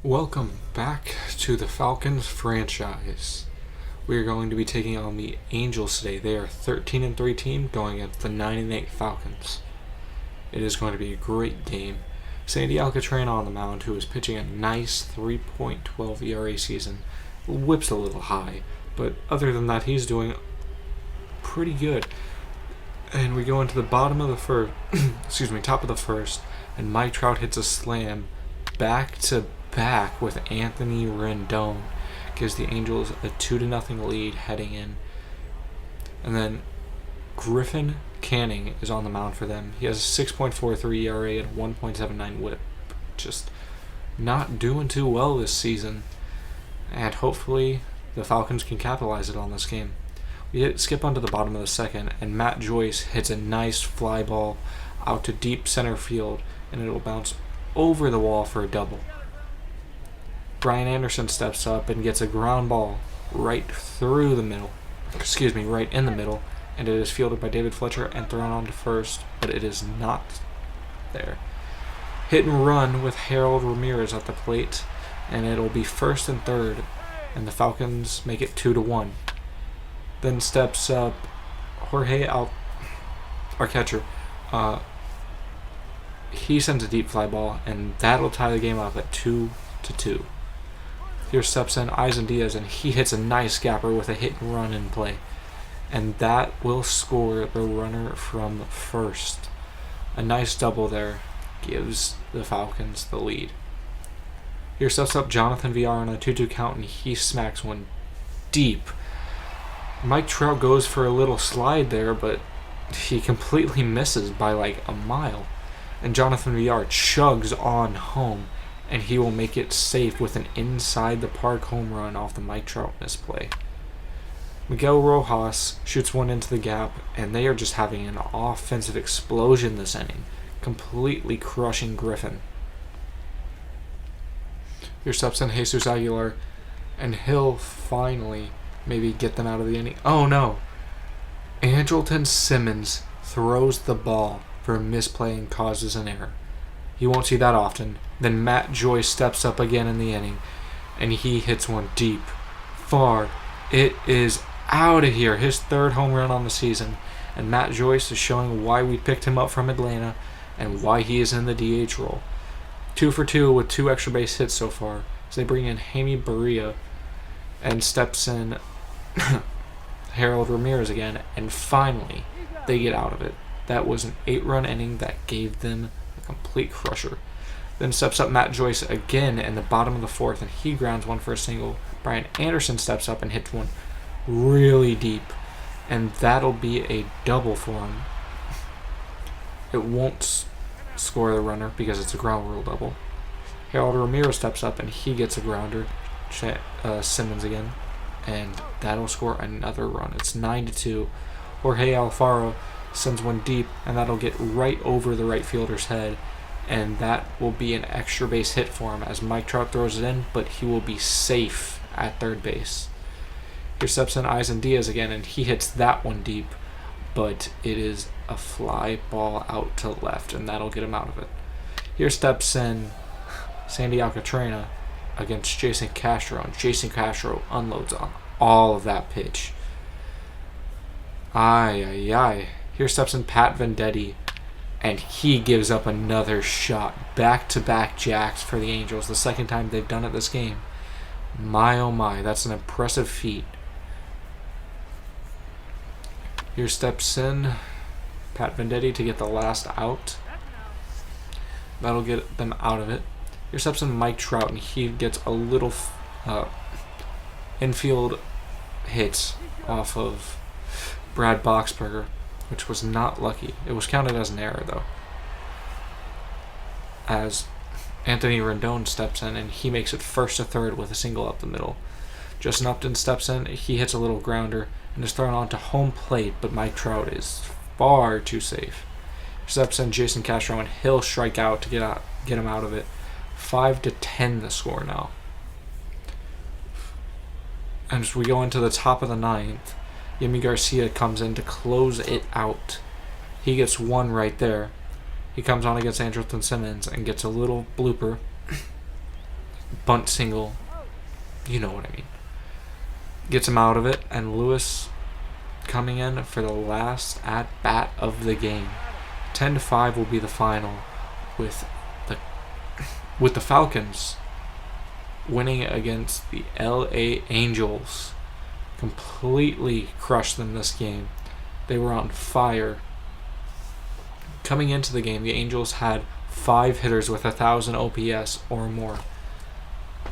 Welcome back to the Falcons franchise. We are going to be taking on the Angels today. They are 13-3 team going against the 9-8 Falcons. It is going to be a great game. Sandy Alcantara on the mound, who is pitching a nice 3.12 ERA season, whips a little high, but other than that, he's doing pretty good. And we go into the bottom of the first, top of the first, and Mike Trout hits a slam back to back with Anthony Rendon, gives the Angels a 2-0 lead heading in. And then Griffin Canning is on the mound for them. He has a 6.43 ERA and a 1.79 whip. Just not doing too well this season. And hopefully the Falcons can capitalize it on this game. We skip onto the bottom of the second, and Matt Joyce hits a nice fly ball out to deep center field, and it'll bounce over the wall for a double. Brian Anderson steps up and gets a ground ball right in the middle, and it is fielded by David Fletcher and thrown on to first, but it is not there. Hit and run with Harold Ramirez at the plate, and it'll be first and third, and the Falcons make it 2-1. Then steps up our catcher. He sends a deep fly ball, and that'll tie the game up at 2-2. Here steps in Eisen Diaz, and he hits a nice gapper with a hit and run in play. And that will score the runner from first. A nice double there gives the Falcons the lead. Here steps up Jonathan Villar on a 2-2 count, and he smacks one deep. Mike Trout goes for a little slide there, but he completely misses by like a mile. And Jonathan Villar chugs on home, and he will make it safe with an inside-the-park home run off the Mike Trout misplay. Miguel Rojas shoots one into the gap, and they are just having an offensive explosion this inning, completely crushing Griffin. Here steps in Jesus Aguilar, and he'll finally maybe get them out of the inning. Oh no! Andrelton Simmons throws the ball for a misplay and causes an error. You won't see that often. Then Matt Joyce steps up again in the inning, and he hits one deep, far. It is out of here. His third home run on the season, and Matt Joyce is showing why we picked him up from Atlanta and why he is in the DH role. 2 for 2 with 2 extra base hits so far. So they bring in Jaime Barria, and steps in Harold Ramirez again, and finally they get out of it. That was an 8-run inning that gave them a complete crusher. Then steps up Matt Joyce again in the bottom of the fourth, and he grounds one for a single. Brian Anderson steps up and hits one really deep, and that'll be a double for him. It won't score the runner because it's a ground rule double. Harold Ramirez steps up and he gets a grounder. Simmons again, and that'll score another run. It's 9-2. Jorge Alfaro sends one deep, and that'll get right over the right fielder's head, and that will be an extra base hit for him as Mike Trout throws it in, but he will be safe at third base. Here steps in Eisen Diaz again, and he hits that one deep, but it is a fly ball out to left, and that'll get him out of it. Here steps in Sandy Alcantara against Jason Castro, and Jason Castro unloads on all of that pitch. Here steps in Pat Venditti, and he gives up another shot. Back-to-back jacks for the Angels, the second time they've done it this game. My oh my, that's an impressive feat. Here steps in Pat Venditti to get the last out. That'll get them out of it. Here steps in Mike Trout, and he gets a little infield hit off of Brad Boxberger, which was not lucky. It was counted as an error, though, as Anthony Rendon steps in, and he makes it first to third with a single up the middle. Justin Upton steps in, he hits a little grounder, and is thrown onto home plate, but Mike Trout is far too safe. Steps in Jason Castro, and he'll strike out to get him out of it. 5-10 the score now. And as we go into the top of the ninth, Yimi Garcia comes in to close it out. He gets one right there. He comes on against Andrelton Simmons and gets a little blooper. bunt single. You know what I mean. Gets him out of it, and Lewis coming in for the last at bat of the game. 10-5 will be the final, with the Falcons winning against the LA Angels. Completely crushed them this game. They were on fire. Coming into the game, the Angels had 5 hitters with 1,000 OPS or more.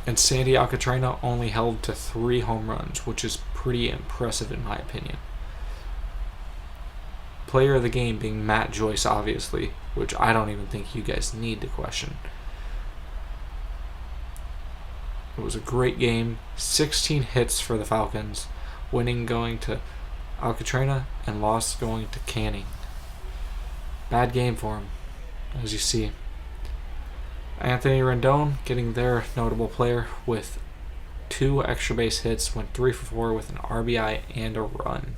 And Sandy Alcantara only held to 3 home runs, which is pretty impressive in my opinion. Player of the game being Matt Joyce, obviously, which I don't even think you guys need to question. It was a great game. 16 hits for the Falcons, winning going to Alcantara and loss going to Canning. Bad game for him, as you see. Anthony Rendon getting their notable player with 2 extra base hits, went 3 for 4 with an RBI and a run.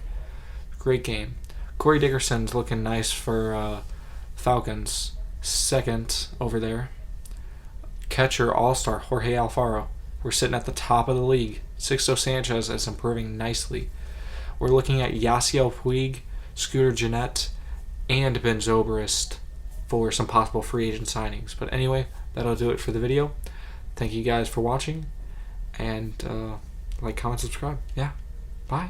Great game. Corey Dickerson's looking nice for Falcons. Second over there. Catcher all-star Jorge Alfaro. We're sitting at the top of the league. Sixto Sanchez is improving nicely. We're looking at Yasiel Puig, Scooter Gennett, and Ben Zobrist for some possible free agent signings. But anyway, that'll do it for the video. Thank you guys for watching, and like, comment, subscribe. Yeah, bye.